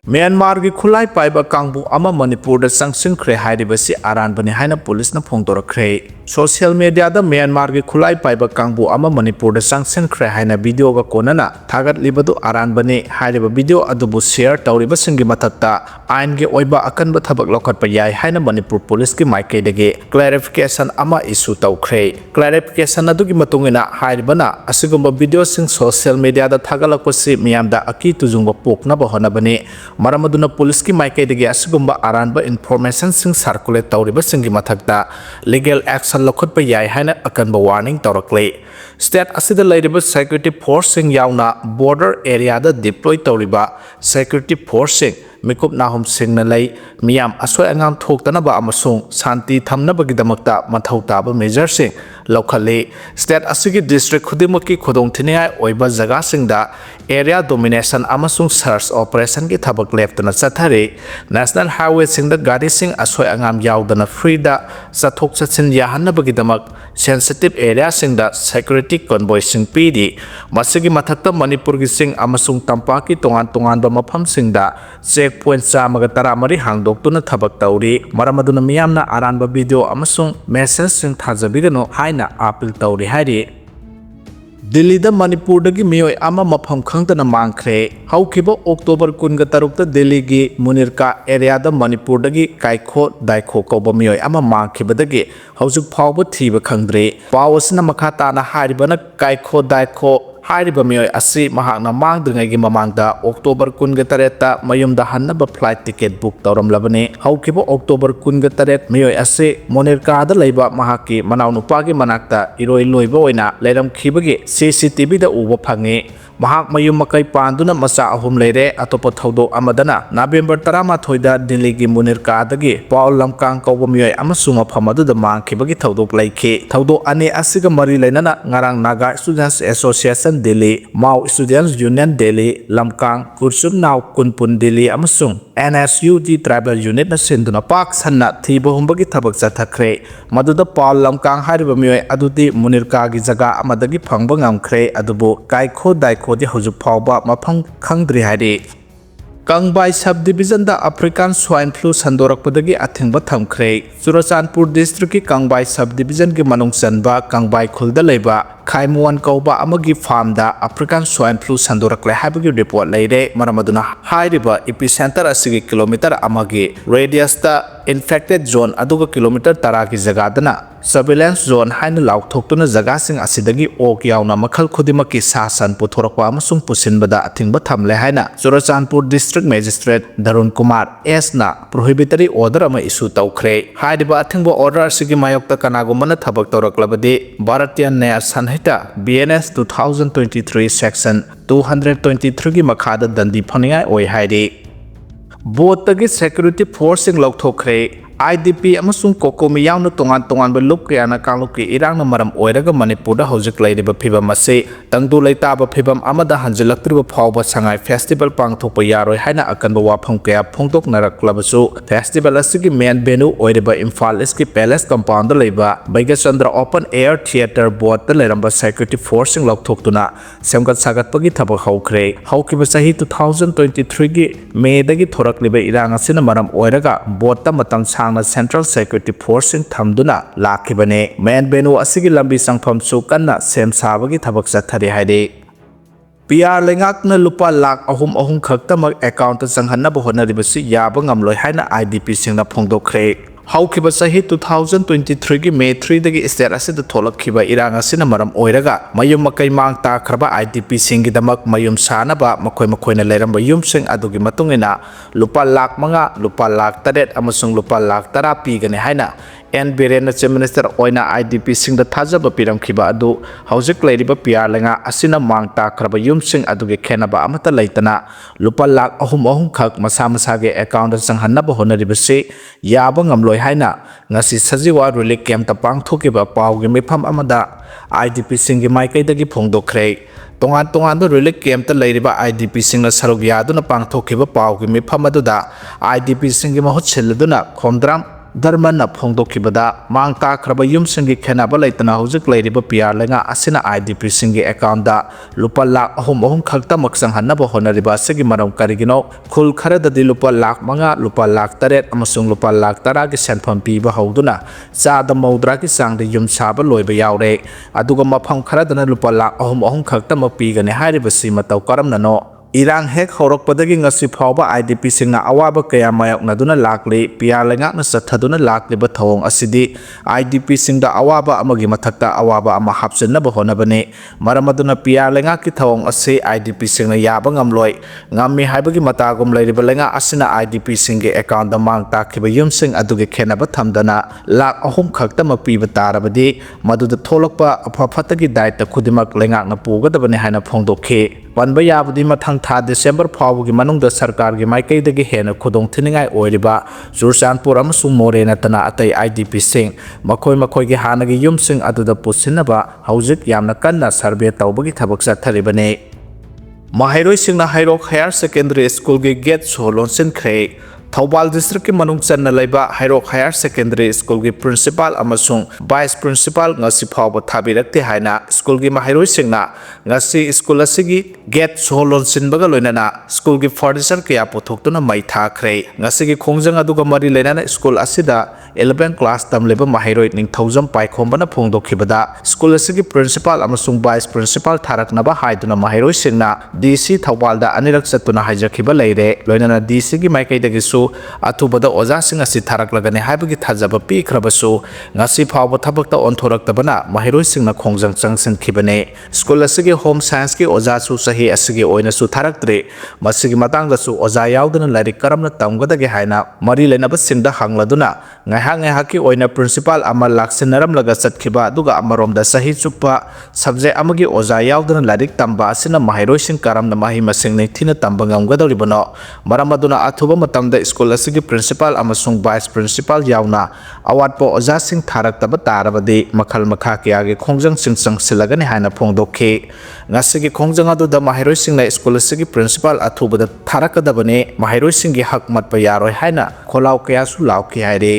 Myanmar ki Khutlai Paiba Kangbu ama Manipur da sangsinkre hairibasi aranbani haina police na phongdorakre. Social media da Myanmar ki Khutlai Paiba Kangbu ama Manipur da sangsinkre haina video ga konana thagat libadu aranbani hairiba video adubu share tawriba singi mathakta ain ge oiba akanba thabak lokhatpa yai haina Manipur police ki maikai dage clarification ama issue tawkre. Clarification adu ki matungina hairibana asigumba video sing social media da thagalakpasi miyamda aki tujungba pokna ba honabani Maramaduna police ki maikai dege asugumba aranba information sing circulate tawriba singi mathakta legal action lokhotpa yai haina akanba warning tawrakle. State asida lairiba security force sing yauna border area da deploy tawriba security force sing mikup nahum sing na lay miyam asway angang thoktanaba amasung santi thamnabagidamagta mathau taba measure sing lokhale. State asigi district khudimaki khudong thinai oiba jaga sing da area domination amasung search operation ki thabak leftana chathare. National highway sing da gari sing asway angam yaudana free da chathok chachin yahannabagidamak sensitive area sing da security convoy sing pidi masigi mathakta Manipur gi sing amasung tampaki tongan ba mafam sing da checkpoint chamaga taramari hangdoktuna thabak tawri maramaduna miyamna aranba video amasung message sing thajabigano haina appeal tawri hairi. Delhi da Manipur dagi miyoi ama mafam khangtana mangkhre. Haukiba October 13 ta Delhi gi Munirka area da Manipur dagi kaikho daikho kauba miyoi ama mangkhiba dagi hausuk phawba thiba khangdre. Pawasna makha tana haribana kaikho daikho Hariba miyoi asi mahakna mangdungai gi mamangda October 13 ta mayumda hannaba flight ticket book tawram labane. Haukiba October 13 miyoi asi Monirka da leiba mahaki manaunupa gi manakta iroi loiba oina leiram khibagi CCTV da uba phange. Mahak mayum makai panduna masa ahum leire atopa thaudo amadana November 13 da Delhi gi Munirka dagi Paul lamkang kauba miyoi amasung mafamadu da mangkhibagi thaudo laike. Thaudo ane asiga mari lainana ngarang Naga Students Association Delhi, Mau Students Union Delhi, Lamkang, Kursum Nau Kunpun Delhi amasung NSUD Tribal Unit na sinduna pak sanna thiba humbagi thabak chathakre. Maduda Paul lamkang hariba miyoi adudi Munirka gi jaga amadagi phangba ngamkhre adubu kaikho daikho di hujuk phawba mafang khangdri hairi. Kangbai subdivision da African swine flu sandorakpadagi athingba thamkhre. Churachandpur district ki Kangbai subdivision ki manung chanba Kangbai khulda leiba Khaimuan kauba amagi farm da African swine flu sandorakle habagi report leire maramaduna hairiba epicenter asigi kilometer amagi radius da infected zone aduga kilometer 10 ki jagadana surveillance zone haina laukthokuna jaga sing asidagi ok yauna makhal khudimaki sasan puthorakwa amasung pusinbada athingba thamle haina Churachandpur district magistrate Darun Kumar S na prohibitory order ama issue tawkhre. Hairiba athingba order asigi mayokta kanagumana thabak tawraklabadi Bharatiya Nyaya Sanhita BNS 2023 section 223 gi makhada dandi phaningai oi hairi. Botagi security force sing laukthokre. IDP amasung kokomi yauna tongan ba lup kayana kangluki irang na maram oiraga Manipur da hojik lairiba phibam ase tangdu leitaba phibam amada hanjilaktriba phawba sangai festival pangthokpa yaroi haina akanba wafam kaya phongtok naraklabasu festival asigi main venue oiriba Imphal East Palace compound da leiba Baiga Chandra Open Air Theatre Board da leiramba security force sing laukthokduna semgat sagatpagi thabak haukhre. Haukiba sahi 2023 gi May dagi thorakliba irang asina maram oiraga board ta matang na Central Security Force in Thamduna Lakibane main venue asigi lambi sangpham su kanna sem sabagi thabak chathari haide. PR lengak na lupa lak ahum khaktamak account sanghanna bohona ribasi yaba ngamloi haina IDP singna phongdokre. Haukiba sahi 2023 gi May 3 dagi state asida tholakhiba irang asina maram oiraga mayum makai mang ta khraba IDP singi damak mayum sanaba makoina leiramba yum sing adugi matungina lupa lak manga lupa lak taret amasung lupa lak tara pigani haina N Biren Chief Minister oina IDP sing da thajaba piramkhiba adu hauzik leiriba PR lenga asina mang ta khraba yum sing adugi khenaba amata leitana lupa lak ahum khak masa ge account sanghanna honaribase yaba ngamloi haina ngasi sajiwa relief camp ta pangthokiba pawgi mifam amada IDP singi maikai dagi phongdokre. Tongan do relief camp ta leiriba IDP singna sarog yaduna pangthokiba pawgi mifam aduda IDP singi mahut cheladuna khomdram Dharmana Phongdokibada, Mang Takraba Yumsingi Kenaba Laitana Husik Lady Piar Lenga Asina IDP Singi Akanda, Lupa Lak Home Kakta Maksang Hanaba Honariba Sigi Maram Karigino, Kul Karada di Lupa Lak Manga, Lupa Lak Taret, Amasung Lupa Lak Taragi Sanpam Piba Hauduna, Sada Maudraki Sang the Yum Saba Loiba Yaure, Aduga Mapang Karadana Lupa Lak Home Kakta Mapiga and Hariba Mata Karam Nano. Irang hek horok padagi ngasi phawba IDP singna awaba kaya mayok naduna lakli piar lengak na sathaduna lakli ba thawong asidi IDP singda awaba amagi mathakta awaba ama hapsenna ba honabane maramaduna piar lengak ki thawong ase IDP singna yaba ngamloi ngammi haibagi matagum leiriba lenga asina IDP singe account da mang takhiba yumsing aduge khenaba thamdana lak ahum khakta mapiba tarabadi maduda tholokpa aphafatagi daita khudimak lengak na pugadabane haina phongdokhe Panba yabudi mathang tha December phawgi manungda sarkar gi maikaidagi hena khudong thiningai oiriba Sursanpur amasung More natana atai IDP sing makhoi gi hanagi yumsing aduda pusinaba haujik yamna kanna survey tawbagi thabak satharibane Mahairoi singna Hairok Higher Secondary School gi gate solon sinkhre Thawbal District ki manung channa laiba Hairok Higher Secondary School gi principal amasung vice principal ngasi phawba thabirakte haina school gi mahairoi singna ngasi school asigi gate solon sinbaga loinana school gi furniture kya pothoktuna mai thakre ngasi gi khongjang aduga mari lenana school asida 11th class tam leba mahairoi ning 1000 pai khombana phongdokhibada school asigi principal amasung vice principal tharaknaba haiduna mahairoi singna DC Thawbal da anirak chatuna haijakhiba leire loinana DC gi maikai su Atubada Oza Singa Sitarak Lagane Habigi Tazaba P. Krabasu, Nasi Pava Tabakta on Torak Tabana, Mahiro Singna Kongjang Changsen Kibane, School Asigi Home Science Ki Oza Su Sahi Asigi Oina Su Taraktre, Masigi Matanga Su Oza Yaudan Lari Karamna Tamgada Gehaina, Marilena Basinda Hangladuna, Ngahang Haki Oina Principal Amal Laksinaram Lagasat Kiba, Duga Amarom da Sahi Supa, Subject Amagi Oza Yaudan Larik Tamba, Sina Mahiro Sing Karam the Mahima Sing Tina Tambangam Gada Ribono, Maramaduna Atuba Matamda School asigi principal amasung vice principal yauna awat po oza sing tharak taba tarabadi makhal makha kya ge khongjang sing sang silagani haina phongdokhe ngasigi khongjang adu da mahiroi sing na school asigi principal athuba da tharak dabane mahiroi sing gi hak mat pa yaroi haina kholau kya su law ki haire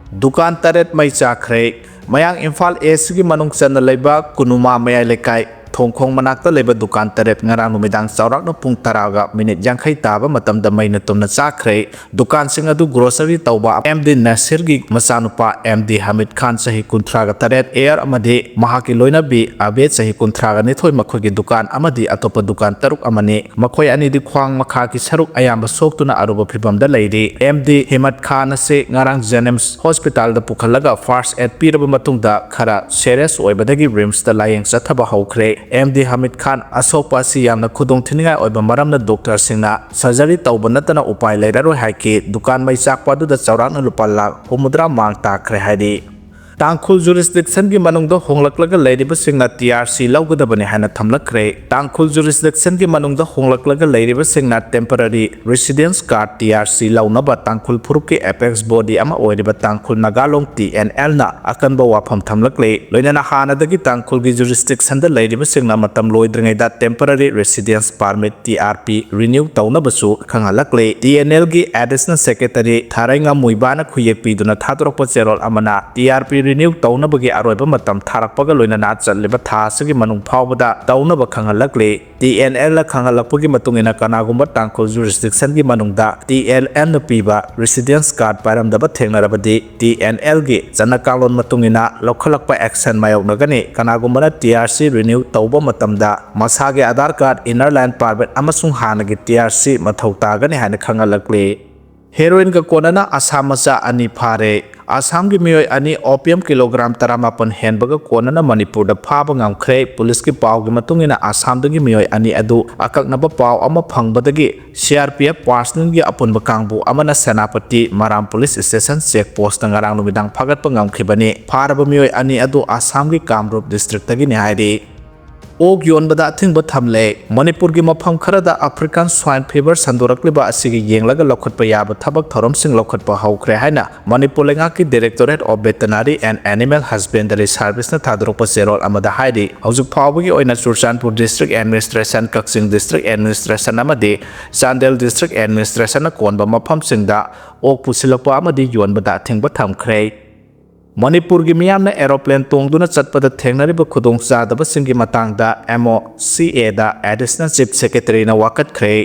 dukan taret mai chakhre mayang Imphal East gi manung chan leiba kunuma mayai lekai Thongkhong manakta leba dukan taret ngarang numidang saurak no pung taraga minute jangkhai taba matam da mai na tumna chakre dukan sing adu grocery tawba MD Nasir gi masanupa MD Hamid Khan sahi kuntraga taret air amade mahaki loina bi abe sahi kuntraga ni thoi makhoi gi dukan amadi atopa dukan taruk amane makhoi ani di khwang makha ki saruk ayamba soktuna aruba phibam da leide MD Hamid Khan se ngarang Jenems Hospital da pukhalaga first aid piraba matungda khara serious oibadagi rims da layeng sathaba haukre MD Hamid Khan asopa si yamna khudong thiningai oiba maramna doctor singna surgery tawba natana upai leiraroi haike dukan mai chakpa du da chawrakna lupa lakh humudra mang takre haidi Tangkhul jurisdiction gi manungda honglaklaga leiriba singna TRC lawgadabani hana thamlakre Tangkhul jurisdiction gi manungda honglaklaga leiriba singna temporary residence card TRC lawnaba Tangkhul Phurup ki apex body ama oiriba Tangkhul Nagalong TNL na akanba wafam thamlakle loinana hanadagi Tangkhul gi jurisdiction da leiriba singna matam loidringai da temporary residence permit TRP renew tawnabasu khangalakle TNL gi additional secretary Tharainga Muibana khuyekpi duna thatorokpa cherol amana TRP renew tawnabagi aroiba matam tharakpaga loinana chatliba thasigi manung phawbada tawnaba khangalakle TNL la khangalakpagi matungina kanagumba Tangkhul jurisdiction gi manungda TNL na piba residence card pairamdaba thengnarabadi TNL gi chanakalon matungina lokhalakpa action mayoknagani kanagumba TRC renew tawba matamda masage Aadhaar card inner line permit amasung hanagi TRC mathau tagani hana khangalakle heroin ka konana Assam macha ani phare Assam gi mioi ani opium kilogram taramapan henbaga konana Manipur da phaba ngamkhre police ki paw gi matungina Assam dagi mioi ani adu akaknaba paw ama phangbadagi CRPF personal gi apunba kangbu amana Senapati Maram police station check post ngarang numidang phagat pa ngamkhibani pharaba mioi ani adu Assam gi Kamrup district tagi ni hairi ओग योनबदा अथिंग थमले मणिपुर की मफम खरदा African swine fever संदोरक्लिबा असिगी येंगलगा लौखटपा याबा थबक थौरमसिंग लौखटपा हौख्रे हाइना मणिपुर लेंगाकी directorate of veterinary and animal husbandry service थादोरपा चेरोल अमदा हाइदि हौजुक फावबगी ओइना Churachandpur district administration Kakching district administration अमदि चांदेल डिस्ट्रिक्ट एडमिनिस्ट्रेशन कोनबा मफमसिंगदा ओग पुसिलकपा अमदि योनबदा अथिंग थमख्रे मणिपुर की मियामना एरोप्लेन तोंगदुना चटपदा थेंगनरिबा खुदोंगचादबसिंगी मतंगदा MOCA दा एडिशनल चीफ सेक्रेटरी ना वाकटख्रे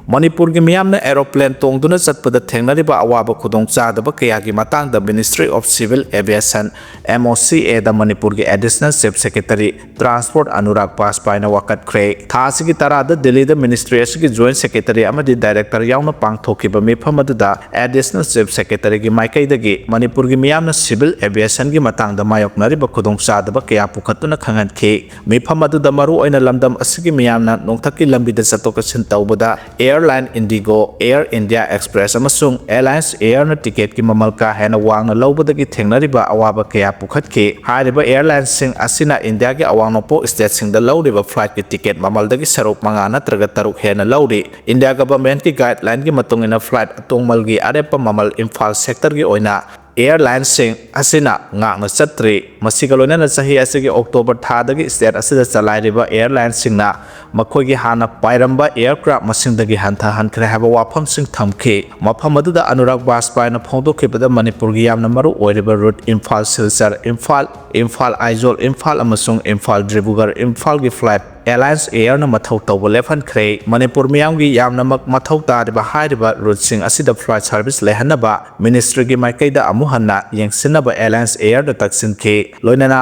मणिपुर की मियामना एरोप्लेन तोंगदुना चटपदा थेंगनरिबा अवाबा खुदोंगचादबा कयागी मतंगदा ministry of civil aviation MOCA दा मणिपुर की additional chief secretary transport Anurag पासपाई ना वाकटख्रे थासिगी तरादा दिल्ली दा मिनिस्ट्री असगी जॉइंट सेक्रेटरी अमदि डायरेक्टर यावना पांगथोकिबा मिफम अदुदा एडिशनल चीफ सेक्रेटरी की माइकैदगी मणिपुर की मियामना सिविल एविएशन की मतंग मायोकनरिबा खुदोंगचादबा कया पुखतुना खंगनखे मिफम अदुदा मरु ओइना लमदम असगी मियामना नोंथकी लंबिदा चतोक चसिन तौबदा airline IndiGo Air India Express अमसुंग एलायंस एयर न टिकेट की ममल का हेना वांगना लौबदगी थेंगनरिबा अवाबा कया पुखतखे हारिबा एयरलाइन सिंग असिना इंडिया के अवांगनोपो स्टेट सिंगदा लौरिबा फ्लाइट की टिकेट ममलदगी सरुक मंगा नत्रगा तरुक हेना लौरि इंडिया गवर्नमेंट की गाइडलाइन की मतुंगिना फ्लाइट अतोंगमलगी अरेपा ममल इम्फाल सेक्टर की ओइना एयरलाइन सिंग असिना ngang चत्री मसिगा लोइना चाही असिगे अक्टोबर थादगी स्टेट असिदा चलाइरिबा एयरलाइन सिंगना मखोगी हाना पाइरंबा एयरक्राफ्ट मसिंगदगी हंथा हनखरे हाबा वाफम सिंग थमखे मफम अदुदा अनुराग बासपाइना फोंदोखिबदा मणिपुर की यामना मरु ओइरिबा रूट इम्फाल सिलचर इम्फाल आइजोल इम्फाल अमसुंग इम्फाल ड्रिबुगर इम्फाल की फ्लाइट एलायंस एयर न मथौ तौब लेफनख्रे मणिपुर मियामगी यामनमक मथौ तारिबा हारिबा रूटसिंग असिदा फ्लाइट सर्विस लेहनबा मिनिस्ट्री की माइकैदा अमुहन्ना यंगसिनबा एलायंस एयर द तक्सिनखे लोइनना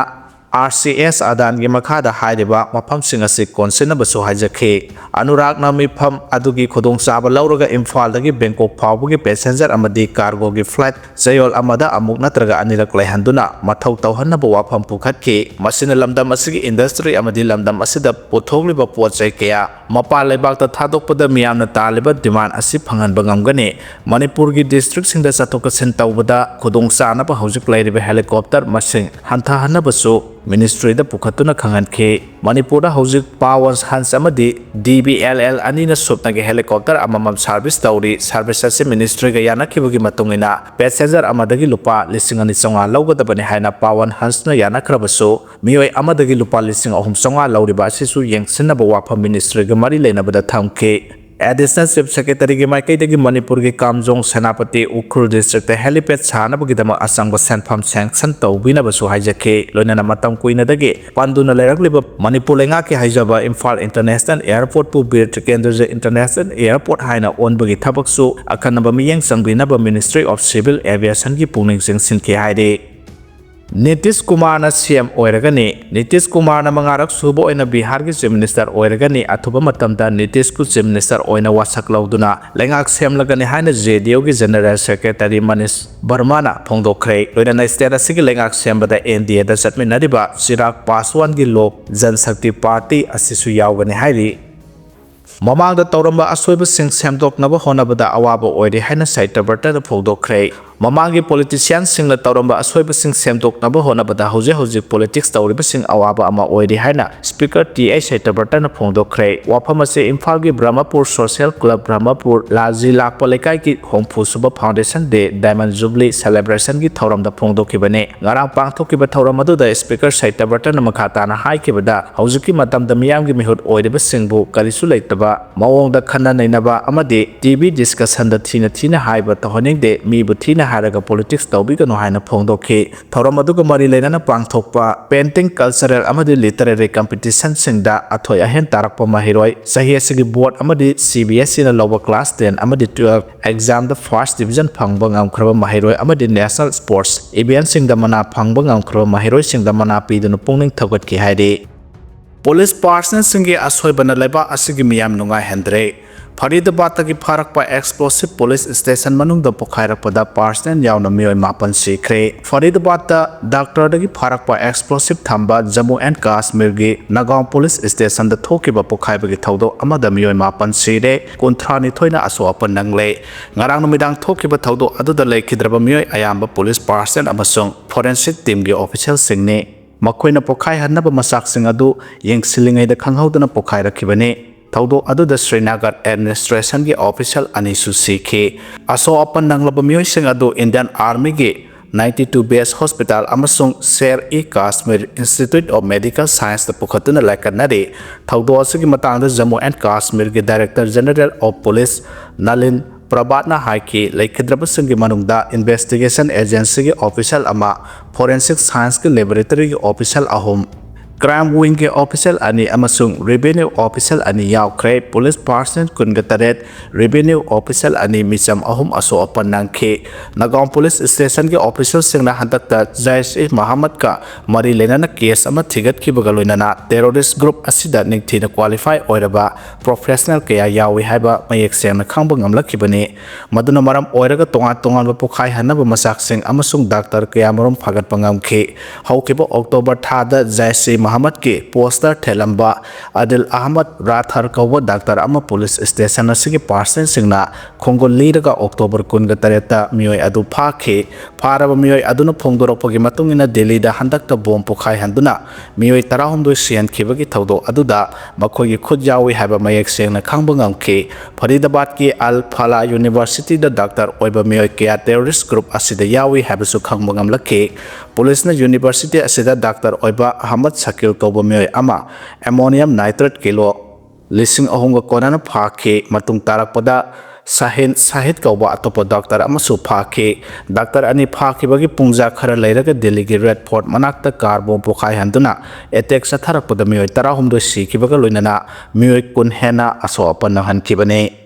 RCS आदान की मखादा हाइरिबा मफमसिंग असि कोनसिनबसु हाइजखे अनुराग ना मिफम अदुगी खुदोंचाबा लौरगा इम्फालदगी बैंकॉक फावबगी पैसेंजर अमदी कार्गो की फ्लाइट चयोल अमदा अमुक नत्रगा अनिरक लेहंदुना मथौ तौहन्नबा वाफम पुखतखे मसिना लमदम असिगी इंडस्ट्री अमदी लमदम असिदा पोथोगलिबा पोचै कया मपाल लेबाकता थादोकपदा मियामना तालिबा डिमांड असि फंगनबा ngamgani मणिपुर की डिस्ट्रिक्ट सिंगदा चतोकसिन तौबदा खुदोंचानबा हौजिक लैरिबा हेलीकॉप्टर मसिंग हंथाहन्नबसु मिनिस्ट्री दा पुखतुना खंगनखे मणिपुर हौजिक पावर्स हंस अमदी DBLL अनिना सुपनागे हेलीकॉप्टर अममम सर्विस तौरी सर्विस से मिनिस्ट्री गा यानखिबगी मतुंगिना पैसेंजर अमदगी लुपा 2,200 लौगदबने हाइना पावन हंसना यानखरबसु मियोय अमदगी लुपा 3,300 लौरिबा असिसु यंगसिनबा वाफम मिनिस्ट्री गा मरी लेनबदा थमखे एडिशनल चीफ सेक्रेटरी की माइकैदगी मणिपुर की कामजोंग सेनापति उखुल डिस्ट्रिक्ट हेलीपैड सानबगीदमक असंग सेंफम सैंक्शन तौबिनबसु हाइजखे लोइनना मतम कुइनदगी पांदुना लेरकलिबा मणिपुर लेंगा के हाइजबा इम्फाल इंटरनेशनल एयरपोर्ट पु बीर केंद्र इंटरनेशनल एयरपोर्ट हाइना ओनबगी थबकसु अखनबा मियंग संगबिनबा मिनिस्ट्री ऑफ सिविल एविएशन की पुनिंग सिंसिनखे हाइदे नीतीश कुमार CM ओइरगनी नीतीश कुमार मंगारक सुबो ओइना बिहार की चीफ मिनिस्टर ओइरगनी अथुबा मतमदा नीतीश कु चीफ मिनिस्टर ओइना वासक लौदुना लेंगाक सेमलगनी हाइना JDU की जनरल सेक्रेटरी मनीष वर्माना फोंदोखरे लोइना स्टेट असिगी लेंगाक सेमबदा NDA दा चटमिनरिबा चिराग पासवान की लोक जनशक्ति पार्टी असिसु यावगनी हाइरि ममांगदा तौरंबा असोइबसिंग सेमदोकनबा होनबदा अवाबा ओइरे हाइना साइटबर्टन फोंदोखरे ममांगी पॉलिटिशियन सिंगला तौरंबा असोइबसिंग सेमदोकनबा होनबदा हौजिक पॉलिटिक्स तौरिबसिंग अवाबा अमा ओइरे हाइना स्पीकर TI साइटबर्टन फोंदोखरे वाफम असे इम्फाल की ब्रह्मपुर सोशल क्लब ब्रह्मपुर लाजी लाकपा लेकाई की होमफुसुबा foundation day diamond jubilee celebration की थौरमदा फोंदोखिबने ngarang pangthokiba thauram aduda speaker साइटबर्टन मखाताना हाइखिबदा हौजिकी मतमदा मियामगी मिहुत ओइरिबसिंगबु करिसु लेतबा मवोंगदा खन्ना नैनबा अमदि TV डिस्कशन दा थीना हाइबा तहनिंगदे मीबु थीना हारगा पॉलिटिक्स तौबिगनो हाइना फोंदोखि थौरम अदुगा मरि लेनाना पांगथोकपा पेंटिंग कल्चरल अमदि लिटरेरी कंपटीशन सिंगदा अथोय अहेन तारकपा महिरोय सही असिगी बोर्ड अमदि CBSE ना लौबा क्लास 10 अमदि 12 एग्जाम दा फर्स्ट डिवीजन फंगबा ngamkhraba महिरोय अमदि नेशनल स्पोर्ट्स इवेंट सिंगदा मना फंगबा ngamkhraba महिरोय सिंगदा मना पीदुनु पुंगनिंग थगतखि हाइदे पुलिस पर्सनल सिंगे असोइबना लेबा असिगी मियाम नुंगाय हेंद्रे फरीदाबाद की फारकपा एक्सप्लोसिव पुलिस स्टेशन मनुंग द पोखाइरकपदा पर्सनल यावना मियोय मापन सिखरे फरीदाबाद डॉक्टर दगी फारकपा एक्सप्लोसिव थंबा जम्मू एंड कश्मीर की नगांव पुलिस स्टेशन द थोकिबा पोखाइबगी थौदो अमदा मियोय मापन सिरे 39 असो अपन नंगले ngarang numidang थोकिबा थौदो अदुदा लेखिद्रबा मियोय अयाम्बा पुलिस पर्सनल अमसुंग फोरेंसिक टीम की ऑफिशियल सिंगने ꯃꯈꯣꯏꯅ ꯄꯣꯈꯥꯏꯍꯟꯅꯕ ꯃꯆꯥꯛꯁꯤꯡ ꯑꯗꯨ ꯌꯦꯡꯁꯤꯜꯂꯤꯉꯩꯗ ꯈꯪꯍꯧꯗꯅ ꯄꯣꯈꯥꯏꯔꯛꯈꯤꯕꯅꯤ꯫ ꯊꯧꯗꯣꯛ ꯑꯗꯨꯗ ꯁ꯭ꯔꯤꯅꯒꯔ ꯑꯦꯗꯃꯤꯅꯤꯁꯇ꯭ꯔꯦꯁꯟꯒꯤ ꯑꯣꯐꯤꯁꯤꯌꯦꯜ ꯑꯅꯤꯁꯨ ꯁꯤꯈꯤ꯫ ꯑꯁꯣꯛ ꯑꯄꯟ ꯅꯪꯂꯕ ꯃꯤꯑꯣꯏꯁꯤꯡ ꯑꯗꯨ ꯏꯟꯗꯤꯌꯟ ꯑꯥꯔꯃꯤꯒꯤ 92 ꯕꯦꯁ ꯍꯣꯁꯄꯤꯇꯥꯜ ꯑꯃꯁꯨꯡ ꯁꯦꯔ-ꯏ-ꯀꯥꯁꯃꯤꯔ ꯏꯟꯁꯇꯤꯇ꯭ꯌꯨꯠ ꯑꯣꯐ ꯃꯦꯗꯤꯀꯦꯜ ꯁꯥꯏꯟꯁꯇ ꯄꯨꯈꯠꯇꯨꯅ ꯂꯥꯌꯦꯡꯈꯠꯅꯔꯤ꯫ ꯊꯧꯗꯣꯛ ꯑꯁꯤꯒꯤ ꯃꯇꯥꯡꯗ Jammu ꯑꯦꯟड ꯀꯥꯁꯃꯤꯔꯒꯤ director general of police Nalin ꯄ꯭ꯔꯕꯥꯠꯅ ꯍꯥꯏꯈꯤ ꯂꯩꯈꯤꯗ꯭ꯔꯕꯁꯤꯡꯒꯤ ꯃꯅꯨꯡꯗ ꯏꯟꯚꯦꯁꯇꯤꯒꯦꯁꯟ ꯑꯦꯖꯦꯟꯁꯤꯒꯤ ꯑꯣꯐꯤꯁꯤꯌꯦꯜ ꯑꯃ, ꯐꯣꯔꯦꯟꯁꯤꯛ ꯁꯥꯏꯟꯁꯀꯤ ꯂꯦꯕꯣꯔꯦꯇꯔꯤꯒꯤ ꯑꯣꯐꯤꯁꯤꯌꯦꯜ 3, ꯀ꯭ꯔꯥꯏꯝ ꯋꯤꯡꯒꯤ ꯑꯣꯐꯤꯁꯤꯌꯦꯜ 2 ꯑꯃꯁꯨꯡ ꯔꯦꯚꯦꯅ꯭ꯌꯨ ꯑꯣꯐꯤꯁꯤꯌꯦꯜ 2 ꯌꯥꯎꯈ꯭ꯔꯦ꯫ ꯄꯨꯂꯤꯁ ꯄꯥꯔꯁꯅꯦꯜ 28, ꯔꯦꯚꯦꯅ꯭ꯌꯨ ꯑꯣꯐꯤꯁꯤꯌꯦꯜ 2, ꯃꯤꯆꯝ 3 ꯑꯁꯣꯛ ꯑꯄꯟ ꯅꯪꯈꯤ꯫ ꯅꯥꯒꯥꯎꯟ ꯄꯨꯂꯤꯁ ꯁ꯭ꯇꯦꯁꯟꯒꯤ ꯑꯣꯐꯤꯁꯤꯌꯦꯜꯁꯤꯡꯅ ꯍꯟꯗꯛꯇ ꯖꯩꯁ-ꯏ-ꯃꯣꯍꯝꯃꯗꯀ ꯃꯔꯤ ꯂꯩꯅꯅ ꯀꯦꯁ ꯑꯃ ꯊꯤꯒꯠꯈꯤꯕꯒ ꯂꯣꯏꯅꯅ ꯇꯦꯔꯣꯔꯤꯁꯠ ꯒ꯭ꯔꯨꯞ ꯑꯁꯤꯗ ꯅꯤꯡꯊꯤꯅ ꯀ꯭ꯋꯥꯂꯤꯐꯥꯏ ꯑꯣꯏꯔꯕ ꯄ꯭ꯔꯣꯐꯦꯁꯅꯦꯜ ꯀꯌꯥ ꯌꯥꯎꯏ ꯍꯥꯏꯕ ꯃꯌꯦꯛ ꯁꯦꯡꯅ ꯈꯪꯕ ꯉꯝꯂꯛꯈꯤꯕꯅꯤ꯫ ꯃꯗꯨꯅ ꯃꯔꯝ ꯑꯣꯏꯔꯒ ꯇꯣꯉꯥꯟ-ꯇꯣꯉꯥꯟꯕ ꯄꯣꯈꯥꯏꯍꯟꯅꯕ ꯃꯆꯥꯛꯁꯤꯡ ꯑꯃꯁꯨꯡ ꯗꯥꯛꯇꯔ ꯀꯌꯥꯃꯔꯨꯝ ꯐꯥꯒꯠꯄ ꯉꯝꯈꯤ꯫ ꯍꯧꯈꯤꯕ ꯑꯣꯛꯇꯣꯕꯔ ꯊꯥꯗ ꯖꯩꯁ-ꯏ-ꯃꯣꯍꯝꯃꯗꯀꯤ ꯄꯣꯁꯇꯔ ꯊꯦꯠꯂꯝꯕ ꯑꯥꯗꯤꯜ ꯑꯍꯃꯗ ꯔꯥꯊꯔ ꯀꯧꯕ ꯗꯥꯛꯇꯔ ꯑꯃ ꯄꯨꯂꯤꯁ ꯁ꯭ꯇꯦꯁꯟ ꯑꯁꯤꯒꯤ ꯄꯥꯔꯁꯅꯦꯜꯁꯤꯡꯅ ꯈꯣꯡꯒꯨꯜ ꯂꯤꯔꯒ ꯑꯣꯛꯇꯣꯕꯔ 28ꯇ ꯃꯤꯑꯣꯏ ꯑꯗꯨ ꯐꯥꯈꯤ꯫ ꯐꯥꯔꯕ ꯃꯤꯑꯣꯏ ꯑꯗꯨꯅ ꯐꯣꯡꯗꯣꯔꯛꯄꯒꯤ ꯃꯇꯨꯡꯏꯟꯅ ꯗꯤꯜꯂꯤꯗ ꯍꯟꯗꯛꯇ ꯕꯣꯝ ꯄꯣꯈꯥꯏꯍꯟꯗꯨꯅ ꯃꯤꯑꯣꯏ 19 ꯁꯤꯍꯟꯈꯤꯕꯒꯤ ꯊꯧꯗꯣꯛ ꯑꯗꯨꯗ ꯃꯈꯣꯏꯒꯤ ꯈꯨꯠ ꯌꯥꯎꯏ ꯍꯥꯏꯕ ꯃꯌꯦꯛ ꯁꯦꯡꯅ ꯈꯪꯕ ꯉꯝꯈꯤ꯫ ꯐꯔꯤꯗꯕꯥꯗꯀꯤ ꯑꯜ ꯐꯂꯥ ꯌꯨꯅꯤꯚꯔꯁꯤꯇꯤꯗ ꯗꯥꯛꯇꯔ ꯑꯣꯏꯕ ꯃꯤꯑꯣꯏ ꯀꯌꯥ ꯇꯦꯔꯣꯔꯤꯁꯠ ꯒ꯭ꯔꯨꯞ ꯑꯁꯤꯗ ꯌꯥꯎꯏ ꯍꯥꯏꯕꯁꯨ ꯈꯪꯕ ꯉꯝꯂꯛꯈꯤ꯫ ꯄꯨꯂꯤꯁꯅ ꯌꯨꯅꯤꯚꯔꯁꯤꯇꯤ ꯑꯁꯤꯗ ꯗꯥꯛꯇꯔ ꯑꯣꯏꯕ ꯑꯍꯃꯗ ꯁꯀꯤꯜ ꯀꯧꯕ ꯃꯤꯑꯣꯏ ꯑꯃ ꯑꯦꯃꯣꯅꯤꯌꯝ ꯅꯥꯏꯇ꯭ꯔꯦꯠ ꯀꯤꯂꯣ 1000ꯒ ꯀꯣꯟꯅꯅ ꯐꯥꯈꯤ꯫ ꯃꯇꯨꯡ ꯇꯥꯔꯛꯄꯗ ꯁꯥꯍꯤꯟ ꯁꯥꯍꯤꯗ ꯀꯧꯕ ꯑꯇꯣꯞꯄ ꯗꯥꯛꯇꯔ ꯑꯃꯁꯨ ꯐꯥꯈꯤ꯫ ꯗꯥꯛꯇꯔ ꯑꯅꯤ ꯐꯥꯈꯤꯕꯒꯤ ꯄꯨꯡꯖꯥ ꯈꯔ ꯂꯩꯔꯒ ꯗꯤꯜꯂꯤꯒꯤ ꯔꯦꯗ ꯐꯣꯔꯠ ꯃꯅꯥꯛꯇ ꯀꯥꯔ ꯕꯣꯝ ꯄꯣꯈꯥꯏꯍꯟꯗꯨꯅ ꯑꯦꯇꯦꯛ ꯆꯠꯊꯔꯛꯄꯗ ꯃꯤꯑꯣꯏ 19 ꯁꯤꯈꯤꯕꯒ ꯂꯣꯏꯅꯅ ꯃꯤꯑꯣꯏ 10 ꯍꯦꯟꯅ ꯑꯁꯣꯛ ꯑꯄꯟ ꯅꯪꯍꯟꯈꯤꯕꯅꯤ꯫